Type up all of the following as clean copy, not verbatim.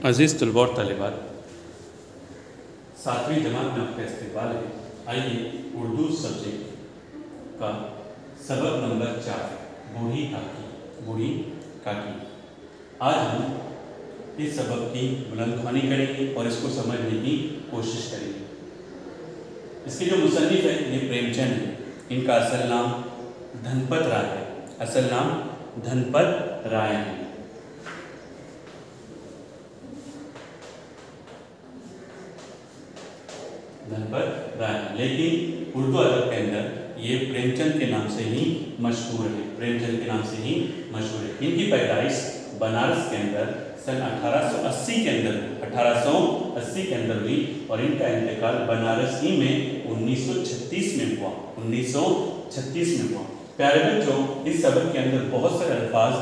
अजीज़ तलबा और तालिबात, 7वीं जमात में आपका इस्तकबाल है। आइए उर्दू सब्जेक्ट का सबक नंबर 4 बूढ़ी काकी। आज हम इस सबक की बुलंदख्वानी करेंगे और इसको समझने की कोशिश करेंगे। इसके जो मुसन्निफ है ये प्रेमचंद है। इनका असल नाम धनपत राय है। असल नाम धनपत राय है। धनपत राय, लेकिन उर्दू अदब के अंदर ये प्रेमचंद के नाम से ही मशहूर है। प्रेमचंद के नाम से ही मशहूर है। इनकी पैदाइश बनारस के अंदर सन 1880 के अंदर हुई और इनका इंतकाल बनारस ही में 1936 में हुआ। 1936 में हुआ। प्यारे बच्चों, इस सबक के अंदर बहुत सारे अल्फाज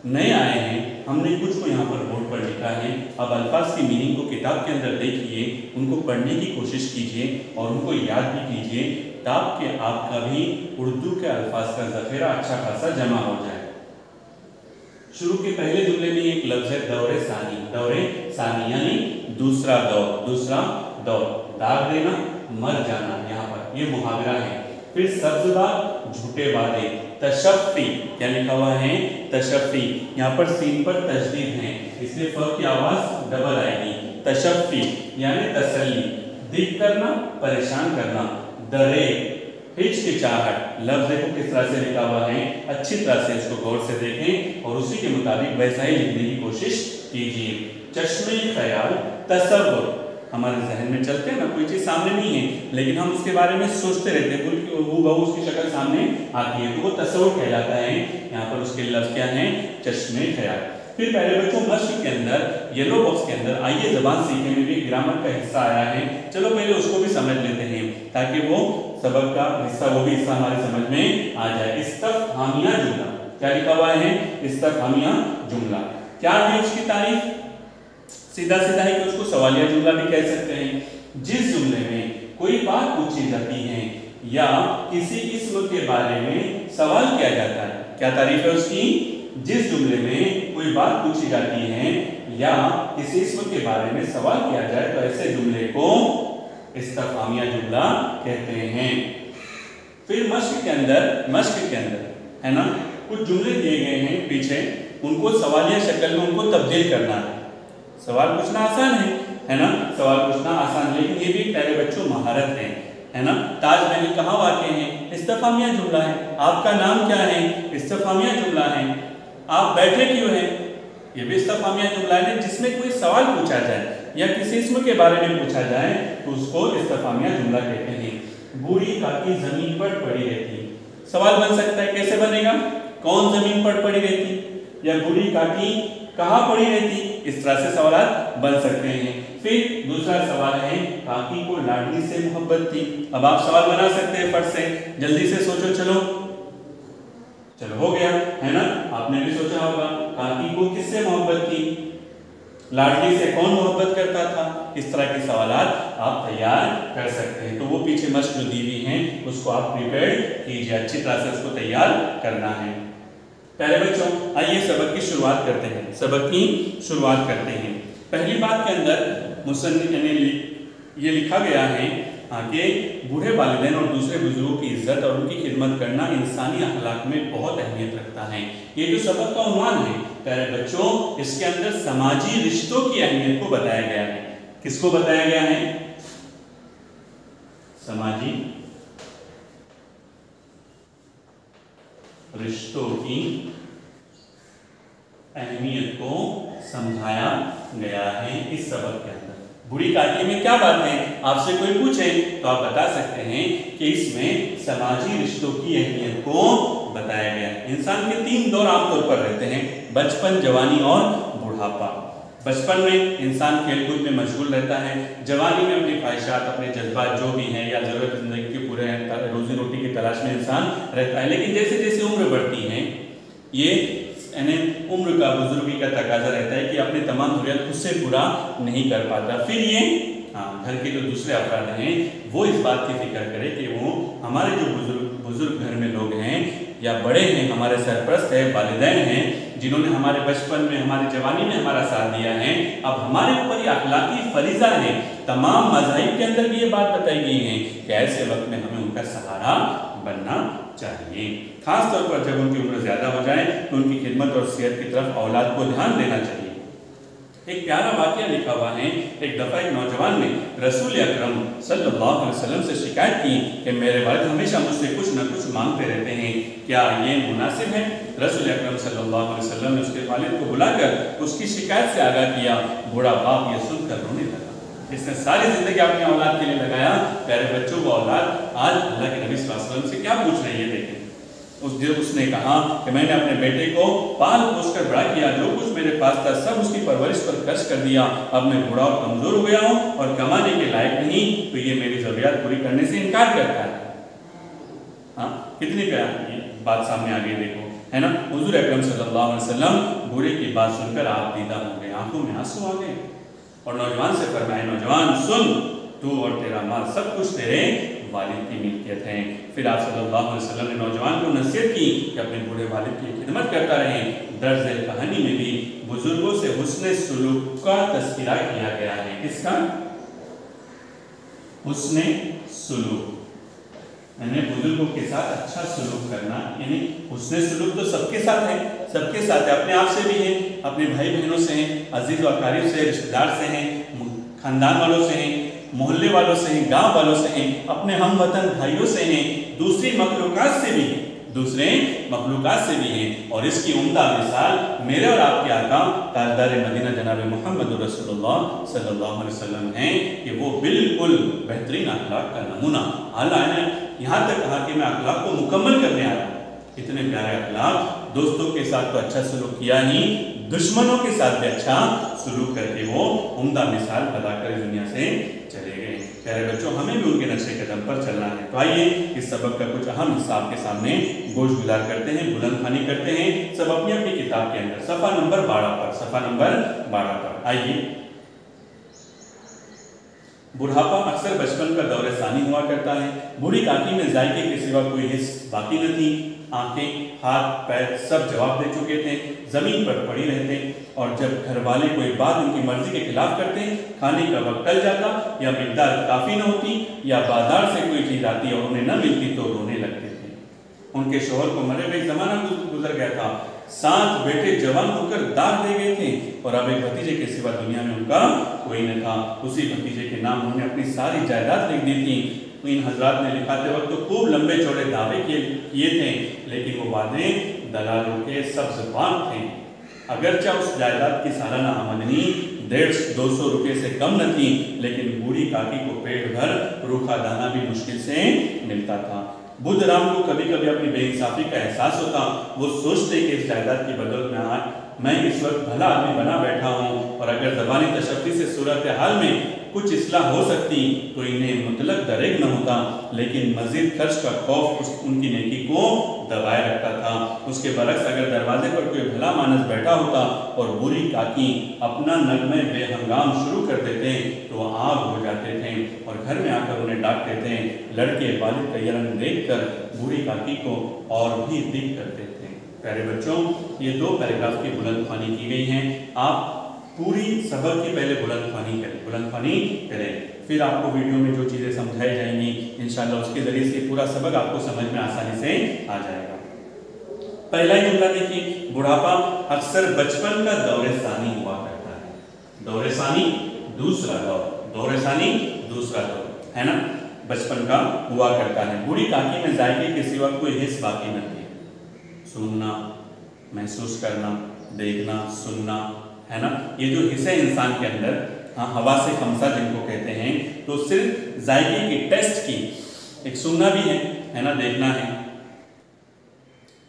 नए आए हैं। हमने कुछ को यहाँ पर बोर्ड पर लिखा है। अब अल्फाज की मीनिंग को किताब के अंदर देखिए, उनको पढ़ने की कोशिश कीजिए और उनको याद भी कीजिए, ताकि आपका भी उर्दू के अल्फाज का ज़ख़ीरा अच्छा खासा जमा हो जाए। शुरू के पहले जुमले में एक लफ्ज़ है दौरे सानी। दौरे सानी यानी दूसरा दौर। दाग देना, मर जाना। यहाँ पर ये मुहावरा है। फिर सब्ज़बार, झूठे वादे। तशफ़ी क्या लिखा हुआ है? तशफ़ी। यहाँ पर सीन पर तशदीद है, इसलिए फ की आवाज़ डबल आएगी। तशफ़ी यानी तसल्ली। दिख करना, परेशान करना। दरे, हिचकिचाहट। लफ्ज़ देखो किस तरह से लिखा हुआ है, अच्छी तरह से इसको गौर से देखें और उसी के मुताबिक वैसा ही लिखने की कोशिश कीजिए। चश्मे ख्याल, तसव्वुर। हमारे जहन में चलते हैं ना, कोई चीज़ सामने नहीं है लेकिन हम उसके बारे में सोचते रहते हैं, वो उसकी शक्ल सामने आती है, तो वो तसव्वुर कहलाता है। यहाँ पर उसके लफ्ज़ क्या हैं? चश्मे ख्याल। फिर पहले बच्चों मश्क के अंदर, येलो बॉक्स के अंदर आइए ज़बान सीखने में भी ग्रामर का हिस्सा आया है। चलो पहले उसको भी समझ लेते हैं ताकि वो सबक का हिस्सा, वो भी हिस्सा हमारे समझ में आ जाए। इस्तफ़हामिया जुमला। क्या लिखा हुआ है? इस्तफ़हामिया जुमला। क्या है उसकी तारीफ? सीधा सीधा है कि उसको सवालिया जुमला भी कह सकते हैं। जिस जुमले में कोई बात पूछी जाती है या किसी इस्म के बारे में सवाल किया जाता है, क्या तारीफ है उसकी? जिस जुमले में कोई बात पूछी जाती है या किसी इस्म के बारे में सवाल किया जाए तो ऐसे जुमले को इस्तफ़हामिया जुमला कहते हैं। फिर मश्क के अंदर है ना, कुछ जुमले दिए गए हैं पीछे, उनको सवालिया शक्ल में उनको तब्दील करना है। सवाल पूछना आसान है ना, सवाल पूछना आसान, लेकिन ये भी प्यारे बच्चों महारत है ना। ताजमहल कहाँ वाक़ है? इस्तफ़हामिया जुमला है। आपका नाम क्या है? इस्तफ़हामिया जुमला है। आप बैठे क्यों हैं? ये भी इस्तफ़हामिया जुमला है। जिसमें कोई सवाल पूछा जाए या किसी इस्म के बारे में पूछा जाए तो उसको इस्तफ़हामिया जुमला कहते हैं। बूढ़ी काकी जमीन पर पड़ी रहती। सवाल बन सकता है, कैसे बनेगा? कौन जमीन पर पड़ी रहती या बूढ़ी काकी कहाँ पड़ी रहती? इस तरह से सवाल बन सकते हैं। फिर दूसरा सवाल है, काकी को लाडली से मोहब्बत थी। अब आप सवाल बना सकते हैं फट से, जल्दी से सोचो। चलो हो गया है ना। आपने भी सोचा होगा काकी को किससे मोहब्बत थी, लाडली से। कौन मोहब्बत करता था? इस तरह के सवाल आप तैयार कर सकते हैं। तो वो पीछे मश्क जो दी हुई है उसको आप प्रिपेयर कीजिए, अच्छी तरह से उसको तैयार करना है। पहले बच्चों आइए सबक की शुरुआत करते हैं। पहली बात के अंदर मुसन्निफ ने ये लिखा गया है कि बूढ़े वालिदैन और दूसरे बुजुर्गों की इज्जत और उनकी खिदमत करना इंसानी अखलाक में बहुत अहमियत रखता है। ये जो सबक का उन्वान है प्यारे बच्चों, इसके अंदर समाजी रिश्तों की अहमियत को बताया गया है। किसको बताया गया है? समाजी रिश्तों की अहमियत को समझाया गया है इस सबक के अंदर। बूढ़ी काकी में क्या बात है? आपसे कोई पूछे तो आप बता सकते हैं कि इसमें समाजी रिश्तों की अहमियत को बताया गया है। इंसान के 3 दौर आमतौर पर रहते हैं, बचपन, जवानी और बुढ़ापा। बचपन में इंसान खेलकूद में मशगूल रहता है। जवानी में अपनी ख्वाहिशात, अपने जज्बात जो भी हैं या ज़रूरत ज़िंदगी के पूरे रोजी रोटी की तलाश में इंसान रहता है। लेकिन जैसे जैसे उम्र बढ़ती है, ये उम्र का, बुजुर्गी का तकाजा रहता है कि अपने तमाम ज़रूरियात खुद से पूरा नहीं कर पाता। फिर ये घर के जो दूसरे अफराद हैं वो इस बात की फिक्र करें कि वो हमारे जो बुजुर्ग घर में लोग हैं या बड़े हैं, हमारे सरपरस्त है, वालिदैन हैं, जिन्होंने हमारे बचपन में, हमारी जवानी में हमारा साथ दिया है, अब हमारे ऊपर ये अखलाकी फरीजा है। तमाम मज़ाहिब के अंदर भी ये बात बताई गई है कि ऐसे वक्त में हमें उनका सहारा बनना चाहिए। खास तौर पर जब उनकी उम्र ज़्यादा हो जाए तो उनकी खिदमत और सेहत की तरफ औलाद को ध्यान देना चाहिए। एक प्यारा वाक़या लिखा हुआ है, एक दफ़ा एक नौजवान ने रसूल अकरम सल्लल्लाहु अलैहि वसल्लम से शिकायत की कि मेरे वालिद हमेशा मुझसे कुछ न कुछ मांगते रहते हैं, क्या ये मुनासिब है? रसूल अकरम सल्लल्लाहु अलैहि वसल्लम ने उसके वालिद को बुलाकर उसकी शिकायत से आगाह किया। बूढ़ा बाप ये सुनकर रोने लगा। इसने सारी जिंदगी अपनी औलाद के लिए लगाया। प्यारे बच्चों, वो औलाद आज अल्लाह के नबी सल्लल्लाहु अलैहि वसल्लम से क्या पूछ रही है, देखें। उसने कहा कि मैंने अपने बेटे को पाल पोस कर बड़ा किया, जो कुछ मेरे पास था सब उसकी परवरिश पर खर्च कर दिया। अब मैं बूढ़ा और कमजोर हो गया हूँ और कमाने के लायक नहीं, तो ये मेरी जरूरियात पूरी करने से इनकार करता है। हाँ, कितनी प्यारी बात सामने आ गई, देखो, है ना। हुजूर अकरम सल्लल्लाहु अलैहि वसल्लम बूढ़े की बात सुनकर आप दीदा हो गए, आंखों में आंसू आ गए और नौजवान से फरमाए, नौजवान सुन, तू और तेरा माल सब कुछ तेरे वालिद की मिल्कियत है। फिर आप सल्लल्लाहु अलैहि वसल्लम ने नौजवान को नसीहत की कि अपने बूढ़े वालिद की खिदमत करता रहे। दर्ज कहानी में भी बुजुर्गों से हुस्ने सुलूक का तस्करा किया गया है। किसका? हुस्ने सुलूक, यानी बुजुर्गों के साथ अच्छा सुलूक करना। यानी हुस्ने सुलूक तो सबके साथ है, सबके साथ है, अपने आप से भी है, अपने भाई बहनों से है, अजीज और अकारीब से, रिश्तेदार से हैं, खानदान वालों से हैं, मोहल्ले वालों से हैं, गांव वालों से हैं, अपने हम वतन भाइयों से हैं, दूसरी मखलूकात से भी, दूसरे मखलूकात से भी हैं। और इसकी उम्दा मिसाल मेरे और आपके आका ताजदार मदीना जनाब मोहम्मद रसूलुल्लाह सल्लल्लाहु अलैहि वसल्लम हैं कि वो बिल्कुल बेहतरीन अखलाक का नमूना। अल्लाह ने यहाँ तक कहा कि मैं अखलाक को मुकम्मल करने आया हूँ। इतने प्यारे अखलाक, दोस्तों के साथ तो अच्छा सलूक किया ही, दुश्मनों के साथ भी अच्छा सलूक करके वो उम्दा मिसाल बताकर दुनिया से चले गए। प्यारे बच्चों, हमें भी उनके नक्शे कदम पर चलना है। तो आइए इस सबक का कुछ अहम हिस्सा आपके सामने गोशगुजार करते हैं, बुलंदखानी करते हैं, सब अपनी अपनी किताब के अंदर सफ़ा नंबर 12 पर, सफ़ा नंबर 12 पर। आइए, बुढ़ापा अक्सर बचपन का दौरे सानी हुआ करता है। बूढ़ी काकी में जायके के सिवा कोई हिस्स बाकी न थी। आंखें, हाथ, पैर सब जवाब दे चुके थे, जमीन पर पड़ी रहते, और जब घर वाले कोई बात उनकी मर्जी के खिलाफ करते, खाने का वक्त टल जाता या मिकदार काफ़ी न होती या बाजार से कोई चीज़ आती और उन्हें न मिलती तो रोने लगते थे। उनके शोहर को मरे हुए ज़माना गुजर गया था, 7 बेटे जवान होकर दाग दे गए थे और अब एक भतीजे के सिवा दुनिया में उनका कोई न था। उसी भतीजे के नाम उन्होंने अपनी सारी जायदाद लिख दी थी। इन हजरात ने लिखाते वक्त तो खूब लंबे चौड़े दावे किए थे, लेकिन वो वादे दलालों के सब्ज़बान थे। अगरचा उस जायदाद की सालाना आमदनी 150-200 रुपये से कम न थी, लेकिन बूढ़ी काकी को पेट भर रूखा दाना भी मुश्किल से मिलता था। बुद्ध राम को कभी कभी अपनी बेइंसाफी का एहसास होता। वो सोचते कि इस जायदाद की बदौलत में आज मैं इस वक्त भला आदमी बना बैठा हूँ, और अगर ज़बानी तशफ़ी से सूरत हाल में कुछ इस्लाह हो सकती तो इन्हें मुतलक दरेग न होता, लेकिन मज़ीद खर्च का खौफ उनकी नेकी को दबाए रखता था। उसके बरक्स अगर दरवाजे पर कोई भला मानस बैठा होता और बूढ़ी काकी अपना नगमे बेहंगाम शुरू कर देते तो वो आग हो जाते थे और घर में आकर उन्हें डांटते थे। लड़के वालिद का ये रंग देख कर बूढ़ी काकी को और भी दिक करते थे। प्यारे बच्चों, ये 2 पैराग्राफ की बुलंदखानी की गई हैं। आप पूरी सबक की पहले बुलंदखानी करें, फिर आपको वीडियो में जो चीज़ें समझाई जाएंगी इंशाल्लाह उसके ज़रिए से पूरा सबक आपको समझ में आसानी से आ जाएगा। पहला ही जुमला देखिए, बुढ़ापा अक्सर बचपन का दौरे सानी हुआ करता है। दौरे सानी दूसरा दौर, दौरे सानी दूसरा दौर, है ना, बचपन का हुआ करता है। बूढ़ी काकी में जायके के सिवा कोई हिस्स बाकी न थी। सुनना, महसूस करना, देखना, सुनना, है ना, ये जो हिस्से इंसान के अंदर, हाँ, हवा से खमसा जिनको कहते हैं, तो सिर्फ जायके की टेस्ट की, एक सुनना भी है ना, देखना है।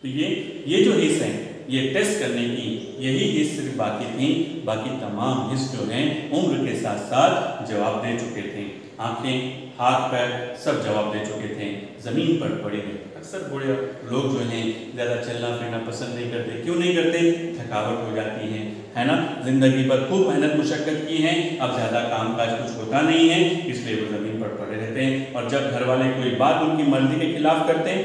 तो ये जो हिस्से हैं, ये टेस्ट करने की यही हिस्स सिर्फ बाकी थी, बाकी तमाम हिस्स जो हैं उम्र के साथ साथ जवाब दे चुके थे। आंखें, हाथ, पैर सब जवाब दे चुके थे, जमीन पर पड़े हुए। अक्सर बूढ़े लोग जो हैं ज़्यादा चलना फिरना पसंद नहीं करते। क्यों नहीं करते? थकावट हो जाती है ना, जिंदगी पर खूब मेहनत मुशक्कत की है, अब ज़्यादा काम काज कुछ होता नहीं है, इसलिए वो ज़मीन पर पड़े रहते हैं। और जब घर वाले कोई बात उनकी मर्जी के खिलाफ करते हैं,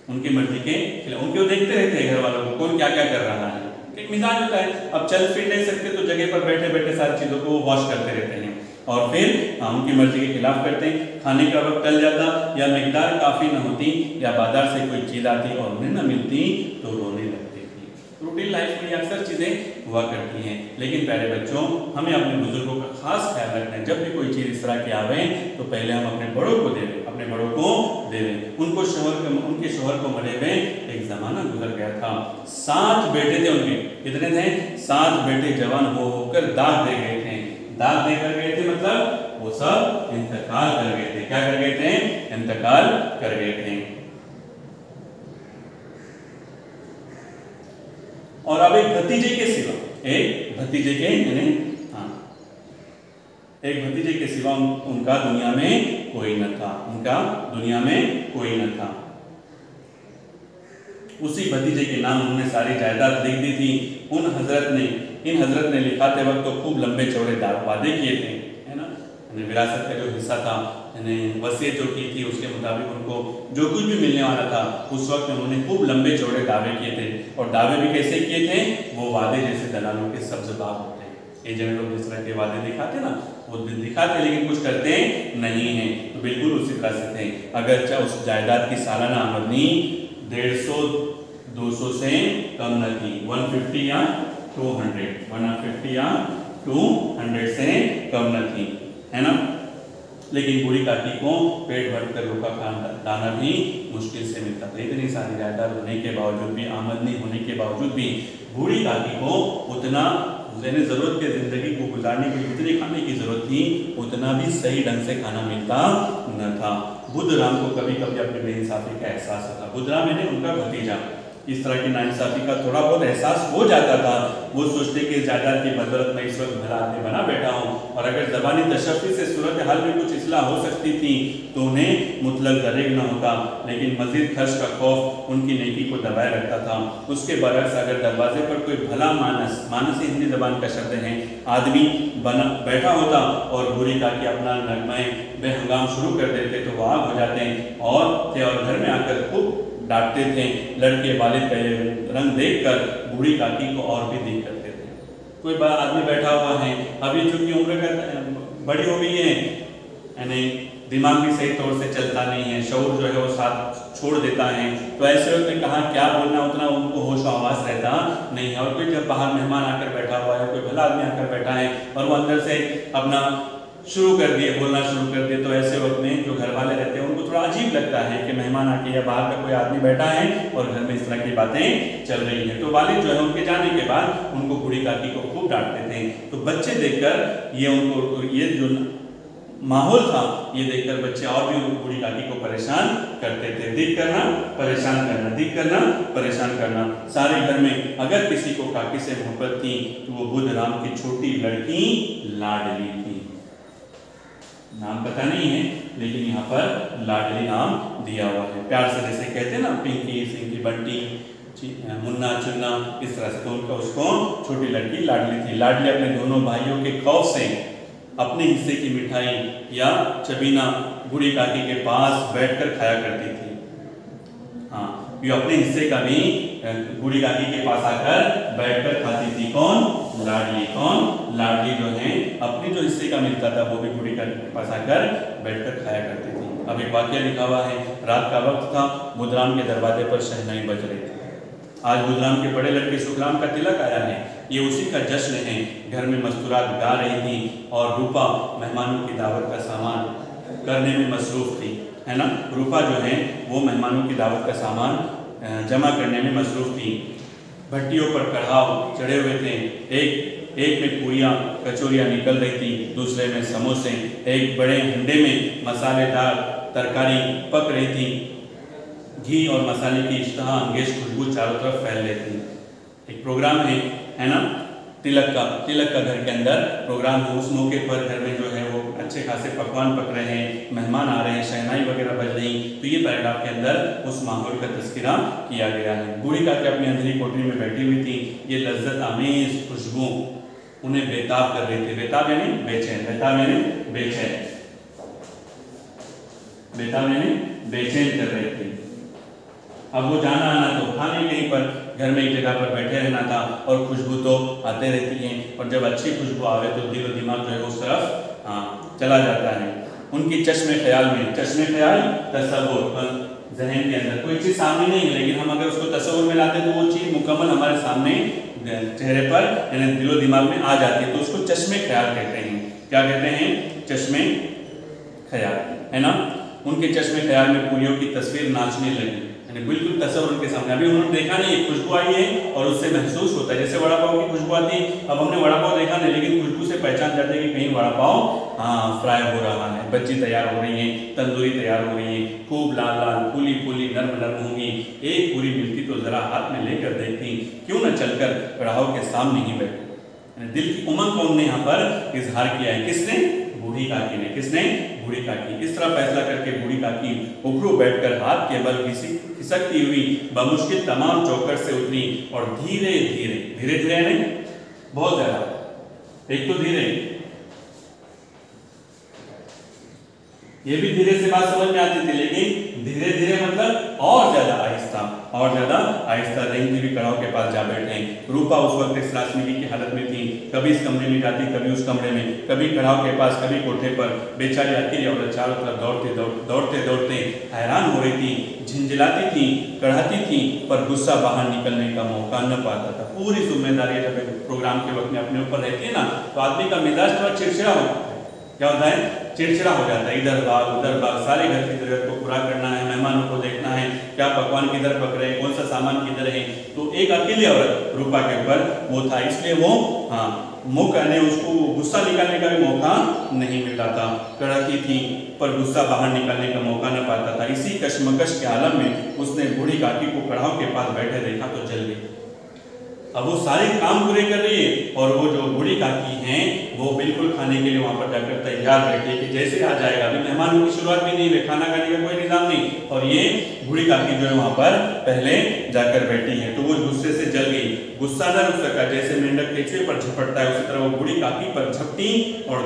उनकी मर्जी के खिलाफ, उनके वो देखते रहते हैं घर वालों को कौन क्या क्या कर रहा है, एक मिजाज होता है। अब चल फिर नहीं सकते तो जगह पर बैठे बैठे सारी चीज़ों को वॉश करते रहते हैं और फिर उनकी मर्जी के खिलाफ करते हैं। खाने का वक्त टल जाता या मिकदार काफ़ी न होती या बाजार से कोई चीज़ आती और उन्हें न मिलती तो रोने लगती थी। रूटीन लाइफ में अक्सर चीज़ें हुआ करती हैं, लेकिन प्यारे बच्चों हमें अपने बुजुर्गों का खास ख्याल रखना है। जब भी कोई चीज़ इस तरह की आवे तो पहले हम अपने बड़ों को दे दें, अपने बड़ों को दे दें। उनके शोहर को मरे हुए एक ज़माना गुजर गया था। 7 बेटे थे उनके, कितने थे? 7 बेटे जवान होकर दाग दे गए थे। दाग दे कर गए थे मतलब वो सब इंतकाल कर गए थे। क्या कर गए थे? इंतकाल कर गए थे। और अब एक भतीजे के सिवा एक भतीजे के सिवा उनका दुनिया में कोई न था, उनका दुनिया में कोई न था। उसी भतीजे के नाम उन्होंने सारी जायदाद लिख दी थी। इन हजरत ने लिखाते वक्त तो खूब लंबे चौड़े वादे किए थे, है ना। विरासत का जो हिस्सा था, वसीयत जो की थी उसके मुताबिक उनको जो कुछ भी मिलने वाला था उस वक्त उन्होंने खूब लंबे चौड़े दावे किए थे। और दावे भी कैसे किए थे? वो वादे जैसे दलालों के सब्ज बाग होते हैं, एजेंट लोग जिस तरह के वादे दिखाते ना वो दिखाते लेकिन कुछ करते नहीं है, तो बिल्कुल उसी तरह से थे। अगर उस जायदाद की सालाना आमदनी 150-200 से कम न थी, 150 या 200 से कम न थी, है ना। लेकिन बूढ़ी काकी को पेट भर कर रोका खाना भी मुश्किल से मिलता था। इतनी सारी जायदाद होने के बावजूद भी, आमदनी होने के बावजूद भी बूढ़ी काकी को उतना ज़रूरत के ज़िंदगी को गुजारने के लिए जितने खाने की ज़रूरत थी उतना भी सही ढंग से खाना मिलता न था। बुद्धराम को कभी कभी अपनी बेइंसाफी का एहसास होता। बुद्धराम यानी उनका भतीजा, इस तरह की नाइंसाफी का थोड़ा बहुत एहसास हो जाता था। वो सोचते कि जायदाद की बदौलत मैं इस वक्त भला आदमी बना बैठा हूँ और अगर ज़बानी तशफ़ी से सूरत हाल में कुछ इस्लाह हो सकती थी तो उन्हें मुतलक दरेग न होता, लेकिन मज़ीद खर्च का खौफ उनकी नेकी को दबाए रखता था। उसके बरक्स अगर दरवाजे पर कोई भला मानस हिंदी ज़बान का शब्द है आदमी बना बैठा होता और बूढ़ी काकी अपना नगमे बेहंगाम शुरू कर देते तो वो आग हो जाते और घर में आकर खूब डांटते थे। लड़के वालिद का ये रंग देखकर बूढ़ी काकी को और भी दिल करते थे। कोई बड़ा आदमी बैठा हुआ है, अभी चूंकि उम्र का बड़ी हो गई है, यानी दिमाग भी सही तौर से चलता नहीं है, शऊर जो है वो साथ छोड़ देता है, तो ऐसे वक्त में कहाँ क्या बोलना उतना उनको होश आवास रहता नहीं है। और कोई जब बाहर मेहमान आकर बैठा हुआ है, कोई भला आदमी आकर बैठा है और वो अंदर से अपना बोलना शुरू कर दिए, तो ऐसे वक्त में जो घर वाले रहते हैं उनको थोड़ा अजीब लगता है कि मेहमान आके या बाहर का कोई आदमी बैठा है और घर में इस तरह की बातें चल रही हैं। तो वालिद जो है उनके जाने के बाद उनको बूढ़ी काकी को खूब डांटते थे। तो बच्चे देखकर ये जो माहौल था ये देखकर बच्चे और भी बूढ़ी काकी को परेशान करते थे। दिख करना परेशान करना, दिख करना परेशान करना। सारे घर में अगर किसी को काकी से मोहब्बत थी तो वो बुद्धराम की छोटी लड़की लाडली थी। नाम पता नहीं है लेकिन यहाँ पर लाडली नाम दिया हुआ है। प्यार से जैसे कहते हैं ना पिंकी, सिंकी, बंटी, मुन्ना, चुन्ना, इस तरह से। तो उनका उसको छोटी लड़की लाडली थी। लाडली अपने दोनों भाइयों के खौफ से अपने हिस्से की मिठाई या चबीना बूढ़ी काकी के पास बैठकर खाया करती थी। हाँ, ये अपने हिस्से का भी बूढ़ी काकी के पास आकर बैठकर खाती थी। कौन? लाडली। कौन? लाडली जो है अपने जो हिस्से का मिलता था वो भी बूढ़ी काकी के पास आकर बैठकर खाया करती थी। अब एक वाकया लिखा हुआ है, रात का वक्त था, बुद्धराम के दरवाजे पर शहनाई बज रही थी। आज बुद्धराम के बड़े लड़के सुखराम का तिलक आया है, ये उसी का जश्न है। घर में मस्तूरात गा रही थी और रूपा मेहमानों की दावत का सामान करने में मसरूफ़ थी, है ना। रूपा जो है वो मेहमानों की दावत का सामान जमा करने में मसरूफ़ थी। भट्टियों पर कढ़ाव चढ़े हुए थे, एक में पूरियाँ कचौरियाँ निकल रही थी, दूसरे में समोसे, एक बड़े हंडे में मसालेदार तरकारी पक रही थी। घी और मसाले की इश्तहा अंगेज खुशबू चारों तरफ फैल रही थी। एक प्रोग्राम है ना, तिलक का घर के अंदर प्रोग्राम है। उस मौके पर घर में जो है वो अच्छे खासे पकवान पक रहे हैं, मेहमान आ रहे हैं, शहनाई वगैरह बज रही। तो ये पैराग्राफ के अंदर उस माहौल का तस्करा किया गया है। बूढ़ी काकी अपनी अंधेरी कोठरी में बैठी हुई थी। ये लज्जत आमेज खुशबू उन्हें बेताब कर रही थी। बेताब यानी बेचैन, बेताब यानी बेचैन, बेताब यानी बेचैन कर रही थी। अब वो जाना आना तो था नहीं कहीं पर, घर में एक जगह पर बैठे रहना था, और खुशबू तो आते रहती है, और जब अच्छी खुशबू आवे तो दिल और दिमाग जो है उस तरफ चला जाता है। उनकी चश्मे ख्याल में, चश्मे ख्याल तसव्वुर, जहन के अंदर कोई चीज़ सामने नहीं है, लेकिन हम अगर उसको तसव्वुर में लाते तो वो चीज़ मुकम्मल हमारे सामने चेहरे पर यानी दिलो दिमाग में आ जाती है, तो उसको चश्मे ख्याल कहते हैं। क्या कहते हैं? चश्मे ख्याल, है ना। उनके चश्मे ख्याल में पूरियों की तस्वीर नाचने लगी, यानी बिल्कुल तस्वीर उनके सामने। अभी उन्होंने देखा नहीं, खुशबू आई है और उससे महसूस होता है, जैसे वड़ा पाव की खुशबू आती है। अब हमने वड़ा पाव देखा नहीं, लेकिन खुशबू से पहचान जाते हैं कि कहीं वड़ा पाव फ्राई हो रहा है, बज्जी तैयार हो रही है, तंदूरी तैयार हो रही है, खूब लाल लाल फूली फूली नर्म नर्म होंगी। एक पूरी मिलती तो जरा हाथ में लेकर देखती, क्यों न चलकर कढ़ाओ के सामने ही बैठे। दिल की उमंग को उन्होंने यहाँ पर इजहार किया है। किसने? बूढ़ी काकी ने। किसने? बूढ़ी काकी। इस तरह फैसला करके बूढ़ी काकी उखड़ू बैठकर हाथ के बल खिसकती हुई बमुश्किल तमाम चौखट से उतरी और धीरे धीरे, धीरे धीरे नहीं बहुत ज्यादा, एक तो धीरे, ये भी धीरे से बात समझ में आती थी, लेकिन धीरे धीरे मतलब और ज्यादा आहिस्ता, और ज्यादा आहिस्ता रेंगती हुई कढ़ाओ के पास जा बैठे। रूपा उस वक्त इस राशनिकी की हालत में थी, कभी इस कमरे में जाती, कभी उस कमरे में, कभी कढ़ाओ के पास, कभी कोठे पर। बेचारी अकेली औरत चारों तरफ दौड़ते दौड़ते हैरान हो रही थी, झिंझिलाती थी, कढ़ाती थी, पर गुस्सा बाहर निकलने का मौका न पाता था। पूरी जिम्मेदारी जब प्रोग्राम के वक्त में अपने ऊपर रहती है ना, तो आदमी का मिजाज थोड़ा चिड़चिड़ा होता है। क्या होता है? चिड़चिड़ा हो जाता है, इधर भाग उधर भाग, सारे घर की जरूरत को पूरा करना है, मेहमानों को देखना है, क्या पकवान किधर पक रहे हैं, कौन सा सामान किधर है। तो एक अकेली औरत रूपा के ऊपर वो था, इसलिए वो मौका नहीं, उसको गुस्सा निकालने का भी मौका नहीं मिल रहा था। कड़की थी पर गुस्सा बाहर निकालने का मौका न पाता था। इसी कश्मकश के आलम में उसने बूढ़ी काकी को कढ़ाव के पास बैठे देखा तो जल गई। अब वो सारे काम पूरे कर रही है, और वो जो बूढ़ी काकी हैं वो बिल्कुल खाने के लिए वहां पर जाकर तैयार बैठी है कि जैसे आ जाएगा। अभी मेहमानों की शुरुआत भी नहीं हुई, खाना खाने का कोई निजाम नहीं, और ये बूढ़ी काकी जो है वहां पर पहले जाकर बैठी है। तो वो गुस्से से जल गई, गुस्सा न रुक सका। जैसे मेंढक केंचुए पर झपटता है, उसी तरह वो बूढ़ी काकी पर झपटी और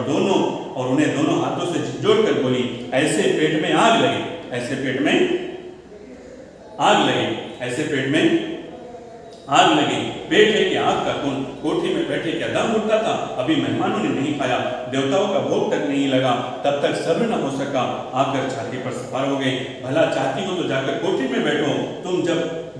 उन्हें दोनों हाथों से झिझोड़ कर बोली, ऐसे पेट में आग लगे, ऐसे पेट में आग लगे, ऐसे पेट में आग लगी। पेट है कि आग का कौन? कोठी में बैठे क्या दम उठता था? अभी मेहमानों ने नहीं खाया, देवताओं का भोग तक नहीं लगा, तब तक सब्र न हो सका, आकर छाती पर सवार हो गए। भला चाहती हो तो जाकर कोठी में बैठो, तुम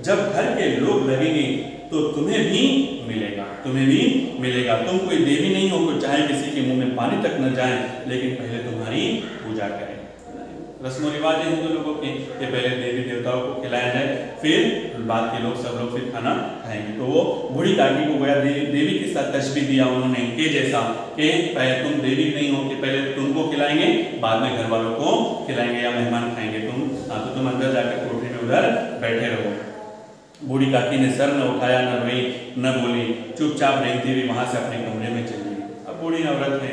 जब घर के लोग लगेंगे तो तुम्हें भी मिलेगा, तुम्हें भी मिलेगा। तुम कोई देवी नहीं हो तो चाहे किसी के मुंह में पानी तक न जाए, लेकिन पहले तुम्हारी पूजा करें। रस्म रिवाज है हिंदू लोगों के कि पहले देवी देवताओं को खिलाया जाए, फिर बाद के लोग सब लोग फिर खाना खाएंगे। तो वो बूढ़ी काकी को गया देवी के साथ तशबीह दिया उन्होंने के जैसा कि पहले तुम देवी नहीं हो कि पहले तुमको खिलाएंगे, बाद में घर वालों को खिलाएंगे या मेहमान खाएंगे। तो तुम अंदर जाकर कोठरी में उधर बैठे रहो। बूढ़ी काकी ने सर न उठाया, न रोई, न बोली, चुपचाप रहती हुई वहां से अपने कमरे में चली गई। अब बूढ़ी औरत है,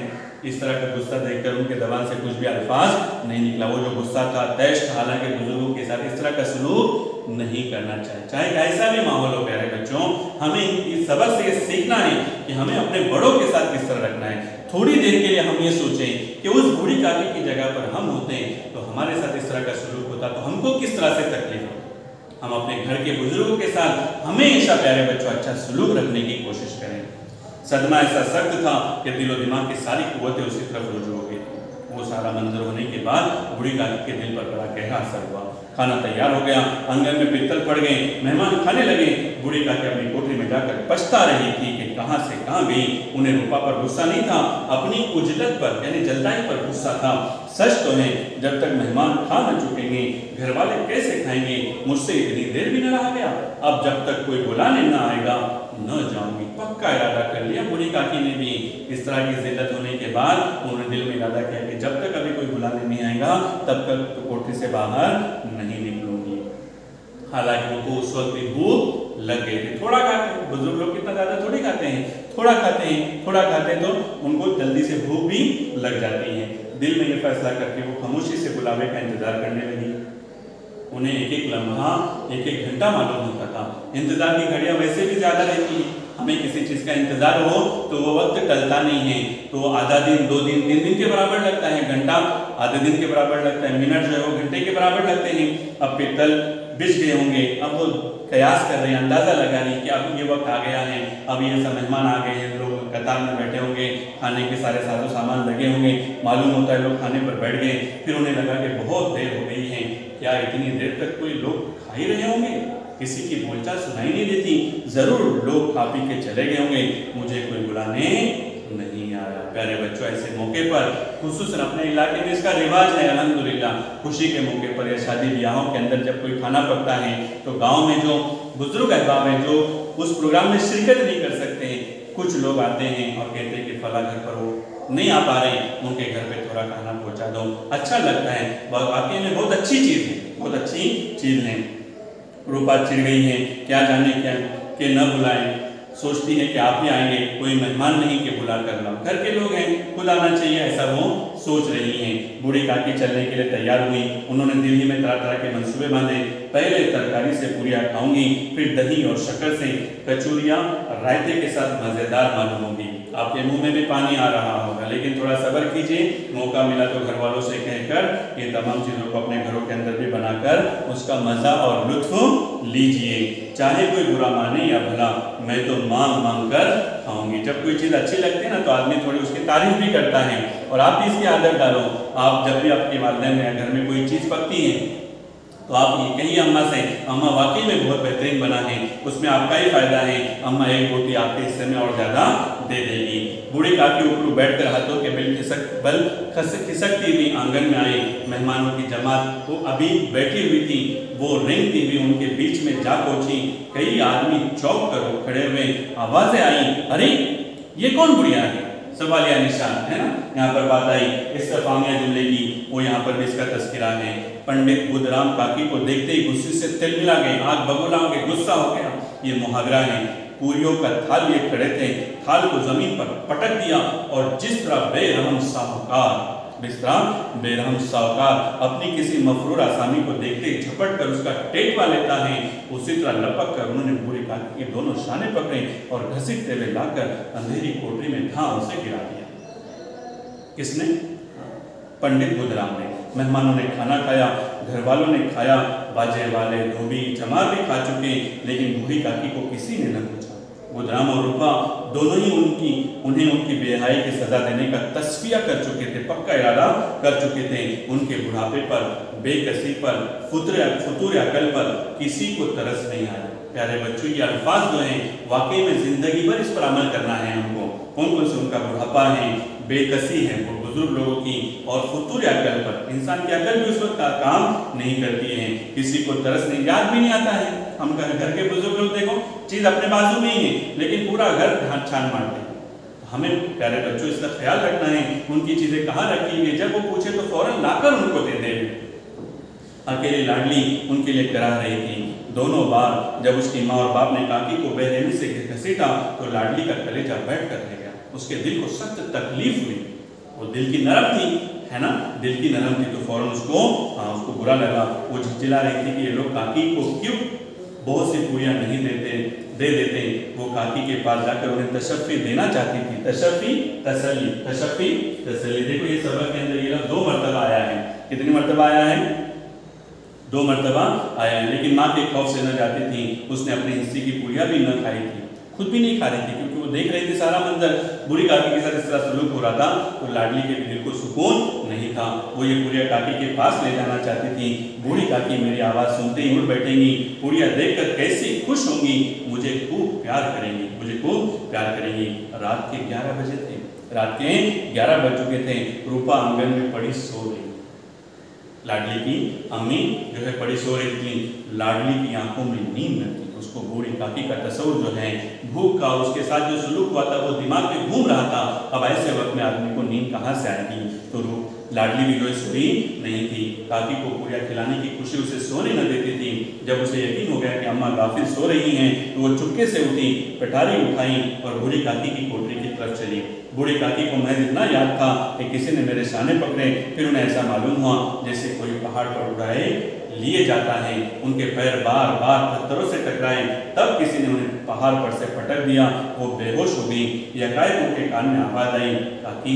इस तरह का गुस्सा देखकर उनके जबान से कुछ भी अल्फाज नहीं निकला। वो जो गुस्सा था तैश था, हालांकि बुजुर्गों के साथ इस तरह का सलूक नहीं करना चाहिए, चाहे कैसा भी माहौल हो। प्यारे बच्चों, हमें इस सबक से ये सीखना है कि हमें अपने बड़ों के साथ किस तरह रखना है। थोड़ी देर के लिए हम ये सोचें कि उस बूढ़ी काकी की जगह पर हम होते हैं तो हमारे साथ इस तरह का सलूक होता तो हमको किस तरह से तकलीफ हो। हम अपने घर के बुजुर्गों के साथ हमेशा प्यारे बच्चों अच्छा सलूक रखने की कोशिश करें। सदमा ऐसा सख्त था कि दिलो दिमाग की सारी कुव्वतें उसी तरफ रुजू हो गई। वो सारा मंजर होने के बाद बूढ़ी काकी के दिल पर बड़ा गहरा असर हुआ। खाना तैयार हो गया, आंगन में पित्तल पड़ गए, मेहमान खाने लगे। बूढ़ी काकी अपनी कोठरी में जाकर पछता रही थी कि कहां से कहां गई। उन्हें रूपा पर गुस्सा नहीं था, अपनी उजलत पर यानी जल्दाई पर गुस्सा था। सच तो है, जब तक मेहमान खा न चुकेंगे घर वाले कैसे खाएंगे। मुझसे इतनी देर भी न रहा गया, अब जब तक कोई बुलाने न आएगा न जाऊंगी। पक्का इरादा कर लिया बूढ़ी काकी ने भी। इस तरह की जिल्लत होने के बाद उन्होंने दिल में इरादा किया कि जब तक अभी कोई बुलाने नहीं आएगा तब तक तो कोठरी से बाहर नहीं निकलूंगी। हालांकि उनको उस वक्त भी भूख लग गई थी। थोड़ा खाते, बुजुर्ग लोग कितना ज्यादा थोड़ी खाते हैं, थोड़ा खाते हैं, थोड़ा खाते तो उनको जल्दी से भूख भी लग जाती है। दिल में ये फैसला करके वो खामोशी से बुलावे का इंतजार करने लगी। उन्हें एक एक लम्हा, एक एक घंटा मालूम होता था। इंतजार की घड़ियां वैसे भी ज्यादा रहती हैं। हमें किसी चीज का इंतजार हो तो वो वक्त टलता नहीं है। तो आधा दिन, 2 दिन, 3 दिन के बराबर लगता है, घंटा आधे दिन के बराबर लगता है, मिनट जो है वो घंटे के बराबर लगते हैं। अब पित्तल बिछ गए होंगे। अब वो कयास कर रहे हैं, अंदाज़ा लगा रही है कि अब ये वक्त आ गया है, अब ये सब मेहमान आ गए हैं, लोग कतार में बैठे होंगे, खाने के सारे साजो सामान लगे होंगे, मालूम होता है लोग खाने पर बैठ गए। फिर उन्हें लगा कि बहुत देर हो गई है, क्या इतनी देर तक कोई लोग खा ही रहे होंगे, किसी की बोलचाल सुनाई नहीं देती, ज़रूर लोग खा पी के चले गए होंगे, मुझे कोई बुलाने नहीं आया। प्यारे बच्चों, ऐसे मौके पर खुसूसन अपने इलाके में इसका रिवाज है अल्हम्दुलिल्लाह, खुशी के मौके पर या शादी ब्याहों के अंदर जब कोई खाना पकता है तो गांव में जो बुजुर्ग अहबाब हैं जो उस प्रोग्राम में शिरकत नहीं कर सकते हैं, कुछ लोग आते हैं और कहते हैं कि फला घर पर वो नहीं आ पा रहे, उनके घर पे थोड़ा खाना पहुंचा दो। अच्छा लगता है, वाकई में बहुत अच्छी चीज़ है, बहुत अच्छी चीज़ है। रूपा चिढ़ गई है, क्या जाने क्या कि न बुलाएं, सोचती है कि आप ही आएंगे, कोई मेहमान नहीं कि बुला कर लाओ, घर के लोग हैं, खुद आना चाहिए, ऐसा वो सोच रही हैं। बूढ़ी काकी चलने के लिए तैयार हुई, उन्होंने दिल ही में तरह तरह के मंसूबे बांधे। पहले तरकारी से पूरियाँ खाऊंगी, फिर दही और शक्कर से कचौरियाँ रायते के साथ मज़ेदार मालूम होंगी। आपके मुंह में भी पानी आ रहा होगा, लेकिन थोड़ा सब्र कीजिए, मौका मिला तो घर वालों से कहकर ये तमाम चीज़ों को अपने घरों के अंदर भी बनाकर उसका मज़ा और लुत्फ लीजिए। चाहे कोई बुरा माने या भला, मैं तो मांग मांग कर खाऊंगी। जब कोई चीज़ अच्छी लगती है ना तो आदमी थोड़ी उसकी तारीफ भी करता है, और आप भी इसकी आदत डालो। आप जब भी आपके वालिदैन या घर में कोई चीज़ पकती है तो आप ये कहिए अम्मा से, अम्मा वाकई में बहुत बेहतरीन बना है, उसमें आपका ही फायदा है, अम्मा एक रोटी आपके हिस्से में और ज़्यादा दे देगी। बूढ़ी काकी ऊपर बैठकर हाथों के बल खिसकती हुई आंगन में आई। मेहमानों की जमात वो अभी बैठी हुई थी, वो रेंगती हुई उनके बीच में जा पहुंची। कई आदमी चौंक कर खड़े हुए, आवाज़ें आई, अरे ये कौन बुढ़िया है, सवालिया निशान है ना। यहाँ पर बात आई इस्तेफामिया जुमले की, वो यहाँ पर भी इसका तस्करा है। पंडित बुधराम काकी को देखते ही गुस्से से तिलमिला गए, आग बबूला हो गए, गुस्सा हो गया। ये मुहावरा है। पूरियों का थाल लिए खड़े थे, थाल को जमीन पर पटक दिया और जिस तरह बेरहम साहूकार अपनी किसी मफरूर आसामी को देखते ही झपट कर उसका टेटवा लेता है, उसी तरह लपक कर उन्होंने बूढ़ी काकी के दोनों शाने पकड़े और घसीटते हुए लाकर अंधेरी कोठरी में धाम से गिरा दिया। किसने? पंडित बुधराम ने। मेहमानों ने खाना खाया, घर वालों ने खाया, बाजे वाले धोबी चमार भी खा चुके, लेकिन बूढ़ी काकी को किसी ने न पूछा। बुधराम और रूपा दोनों ही उन्हें उनकी बेहाई की सजा देने का तस्फिया कर चुके थे, पक्का इरादा कर चुके थे। उनके बुढ़ापे पर, बेकसी पर, फुतूर अकल पर किसी को तरस नहीं आया। प्यारे बच्चों, ये अल्फाज जो हैं वाकई में जिंदगी भर इस पर अमल करना है हमको। कौन कौन से? उनका बुढ़ापा है, बेकसी है वो बुजुर्ग लोगों की, और फुतूर अकल पर, इंसान की अकल भी उस वक्त काम नहीं करती है, किसी को तरस नहीं, याद भी नहीं आता है। हम घर के बुजुर्ग लोग देखो, चीज़ अपने बाजू में ही है लेकिन पूरा घर छान मारते हैं। हमें प्यारे बच्चों इसका ख्याल रखना है, उनकी चीज़ें कहाँ रखी है, जब वो पूछे तो फौरन लाकर उनको दे दे। अकेली लाडली उनके लिए करा रही थी। दोनों बार जब उसकी माँ और बाप ने काकी को बेरहमी से घसीटा तो लाडली का कलेजा बैठ कर रह गया। उसके दिल को सख्त तकलीफ हुई। वो दिल की नरम थी, है ना, दिल की नरम थी तो फौरन उसको बुरा लगा। वो झिझला रही थी कि ये लोग काकी को क्यों बहुत सी पूरियाँ नहीं दे देते। वो काकी के पास जाकर उन्हें तशफ़ी देना चाहती थी। तशफ़ी तसल्ली। देखो ये सबक के अंदर ये 2 मरतबा आया है। कितनी मरतबा आया है? 2 मरतबा आया है। लेकिन माँ के खौफ से न जाती थी, उसने अपने हिस्से की पूरियाँ भी न खाई थी, खुद भी नहीं खा रही थी, क्योंकि वो देख रही थी सारा मंजर। बूढ़ी काकी के साथ इस तरह सलूक हो रहा था तो लाडली के दिल को सुकून नहीं था। वो ये पूरियाँ काकी के पास ले जाना चाहती थी। बूढ़ी काकी मेरी आवाज़ सुनते ही उड़ बैठेंगी, पूरियाँ देखकर कैसी खुश होंगी, मुझे खूब प्यार करेंगी। रात के 11 बजे थे, रात के 11 बज चुके थे। रूपा आंगन में पड़ी सो रही। लाडली की अम्मी जो है पड़ी सो रही थी। लाडली की आंखों में नींद न थी। उसको बूढ़ी काकी का तस्वुर जो है भूख का, उसके साथ जो सलूक हुआ था वो दिमाग में घूम रहा था। अब ऐसे वक्त में आदमी को नींद कहाँ से आएगी? तो लाडली भी जो है सोई नहीं थी। काकी को पूरियाँ खिलाने की खुशी उसे सोने न देती थी। जब उसे यकीन हो गया कि अम्मा गाफिल सो रही हैं तो वो चुपके से उठी, पटारी उठाई और बूढ़ी काकी की कोठरी की तरफ चली। बूढ़ी काकी को महज इतना याद था कि किसी ने मेरे शाने पकड़े। फिर उन्हें ऐसा मालूम हुआ जैसे कोई पहाड़ पर उड़ाए लिए जाता है। उनके पैर बार बार पत्थरों से टकराए, तब किसी ने उन्हें पहाड़ पर से पटक दिया। वो बेहोश हो गई। एकाएक उनके कान में आवाज़ आई, काकी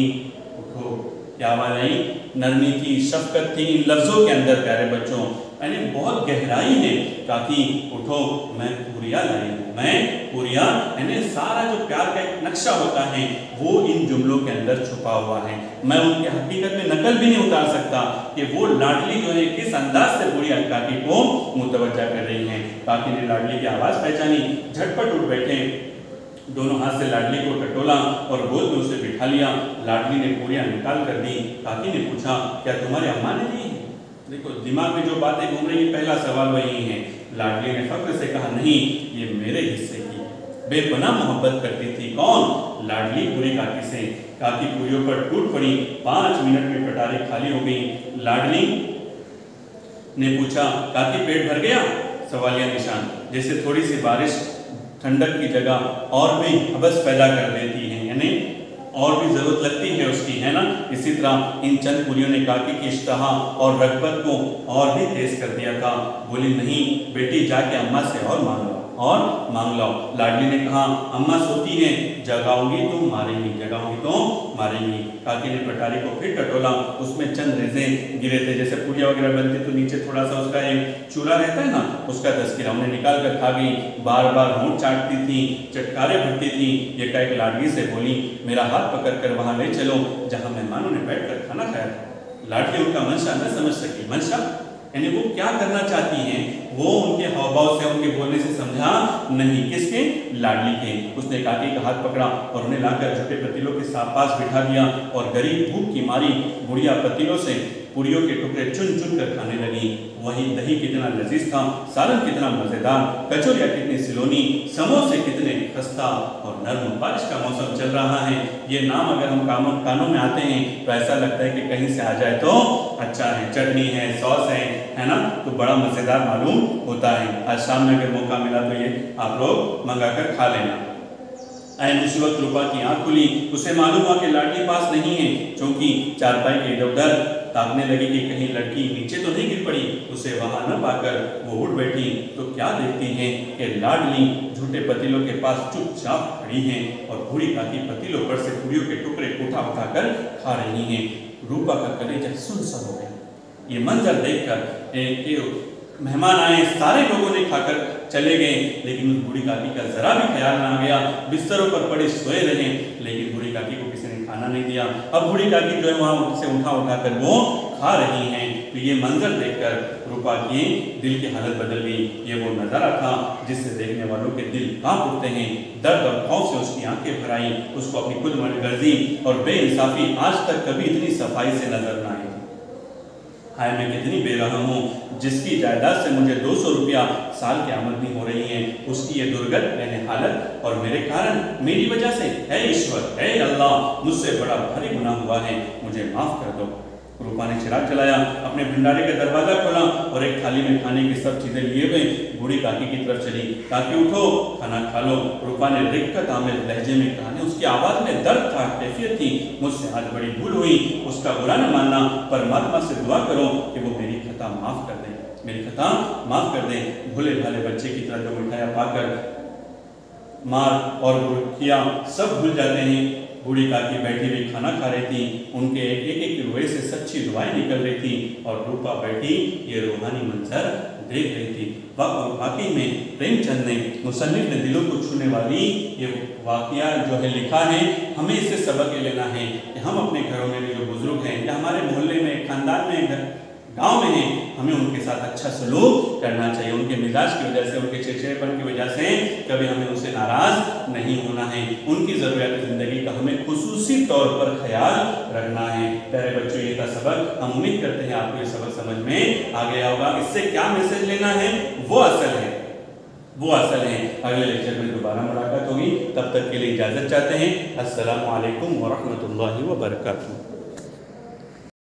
उठो। क्या आवाज़ आई? नरमी थी, शफकत थी इन लफ्ज़ों के अंदर। प्यारे बच्चों, यानी बहुत गहराई है। काकी उठो, मैं पूरिया लाई हूँ, मैं पूरिया, यानी सारा जो प्यार का एक नक्शा होता है वो इन जुमलों के अंदर छुपा हुआ है। मैं उनके हकीकत में नकल भी नहीं उतार सकता कि वो लाडली जो है किस अंदाज से पूरिया काकी को मुतवज्जा कर रही है। काकी ने लाडली की आवाज़ पहचानी, झटपट उठ बैठे, दोनों हाथ से लाडली को टटोला और गोद में उसे बिठा लिया। लाडली ने पूरियां निकाल कर दी। काकी ने पूछा, क्या तुम्हारी अम्मा ने दी है? देखो दिमाग में जो बातें घूम रही है, पहला सवाल वही है। लाडली ने फक्र से कहा, नहीं, ये मेरे हिस्से की। बेपनाह मोहब्बत करती थी कौन? लाडली पूरी काकी से। काकी पूरियों पर टूट पड़ी। 5 मिनट में कटारी खाली हो गई। लाडली ने पूछा, काकी पेट भर गया? सवालिया निशान। जैसे थोड़ी सी बारिश ठंडक की जगह और भी हबस पैदा कर देती है, यानी और भी जरूरत लगती है उसकी, है ना। इसी तरह इन चंद पूरियों ने काकी की इश्तहा और रग़बत को और भी तेज कर दिया था। बोली, नहीं बेटी, जाके अम्मा से और मांग लो, और मांग लो। लाडली ने कहा, अम्मा सोती हैं, जगाऊंगी तो मारेंगी, जगाऊंगी तो मारेंगी। काकी ने पटारी को फिर टटोला, उसमें चंद रेजे गिरे थे। जैसे पूरिया वगैरह बनती तो नीचे थोड़ा सा उसका एक चूरा रहता है ना, उसका तस्करा उन्हें निकाल कर खा गई। बार बार होंठ चाटती थी, चटकारे भरती थी। ये एक लाडली से बोली, मेरा हाथ पकड़ कर वहां ले चलो जहां मेहमानों ने बैठकर खाना खाया था। लाडली उनका मंशा न समझ सकी। मंशा यानी वो क्या करना चाहती हैं, वो उनके हावभाव से, उनके बोलने से समझा नहीं। किसके? लाडली के। उसने काकी का हाथ पकड़ा और उन्हें लाकर झूठे पतीलों के पास बिठा दिया और गरीब भूख की मारी बुढ़िया पतीलों से पूरियों के टुकड़े चुन चुन कर खाने लगी। वहीं दही कितना लजीज था, सालन कितना मजेदार, कचौरियाँ कितनी सिलोनी, समोसे कितने खस्ता और नरम। बारिश का मौसम चल रहा है। ये नाम अगर हम कानों में आते हैं तो ऐसा लगता है कि कहीं से आ जाए तो अच्छा है। चटनी है, सॉस है ना, तो बड़ा मजेदार मालूम होता है। आज शाम में अगर मौका मिला तो ये आप लोग मंगा कर खा लेना। ऐन उसी वक्त रूपा की आंख खुली। उसे मालूम हुआ कि लाडली पास नहीं है। चौंकी, चारपाई के इधर उधर ताकने लगी कि कहीं लड़की नीचे तो नहीं गिर पड़ी। उसे वहां न पाकर वो उठ बैठी तो क्या देखती हैं कि लाडली झूठे पतीलों के पास चुपचाप खड़ी हैं और बूढ़ी काकी पतीलों पर से पूरियों के टुकड़े उठाकर खा रही हैं। रूपा का कलेजा सुनसान हो गया। ये मंजर देखकर मेहमान आए, सारे लोगों ने खाकर चले गए, लेकिन उस बूढ़ी काकी का जरा भी ख्याल ना गया। बिस्तरों पर पड़े सोए रहे, लेकिन बूढ़ी काकी को किसी ने खाना नहीं दिया। अब बूढ़ी काकी जो है वहां से उठा कर वो खा रही हैं। तो ये मंजर देखकर रूपा की दिल की हालत बदल गई। ये वो नजारा था जिससे देखने वालों के दिल कांप उठते हैं। दर्द और खौफ से उसकी आंखें भर आई। उसको अपनी खुद मर्जी और बेइंसाफी आज तक कभी इतनी सफाई से नजर न आई। हाय मैं कितनी बेरहम हूँ, जिसकी जायदाद से मुझे 200 रुपया साल की आमदनी हो रही है, उसकी ये दुर्गत यानी हालत और मेरे कारण, मेरी वजह से। है ईश्वर, है अल्लाह, मुझसे बड़ा भारी गुनाह हुआ है, मुझे माफ कर दो। रूपा ने चिराग जलाया, अपने भंडारे का दरवाजा खोला और एक थाली में खाने की सब चीजें लिए हुए बूढ़ी काकी की तरफ चली। काकी उठो, खाना खा लो। रूपा ने रिक्कत आमिर लहजे में कहा। उसकी आवाज में दर्द था, कैफियत थी। मुझसे आज बड़ी भूल हुई, उसका बुरा न मानना, परमात्मा से दुआ करो कि वो मेरी खता माफ कर दे, मेरी खता माफ कर दे। भोले भाले बच्चे की तरह जो मिठाइयाँ पाकर मार और किया सब भूल जाते हैं। बूढ़ी काकी बैठी हुई खाना खा रही थी। उनके एक एक रुए से सच्ची दुआएं निकल रही थी और रूपा बैठी ये रूहानी मंजर देख रही थी। वाकई में प्रेमचंद ने, मुसन्निफ ने दिलों को छूने वाली ये वाकया जो है लिखा है। हमें इससे सबक ये लेना है कि हम अपने घरों में जो बुजुर्ग हैं या हमारे मोहल्ले में, खानदान में, गांव में हैं, हमें उनके साथ अच्छा सलूक करना चाहिए। उनके मिजाज की वजह से, उनके चिड़चिड़ेपन की वजह से कभी हमें उनसे नाराज नहीं होना है। उनकी ज़रूरियात ज़िंदगी का हमें खुसूसी तौर पर ख्याल रखना है। प्यारे बच्चों, ये था सबक। हम उम्मीद करते हैं आपको ये सबक समझ में आ गया होगा। इससे क्या मैसेज लेना है वो असल है, वो असल है। अगले लेक्चर में दोबारा मुलाकात होगी। तब तक के लिए इजाज़त चाहते हैं। अस्सलामु अलैकुम व रहमतुल्लाहि व बरकातुहू।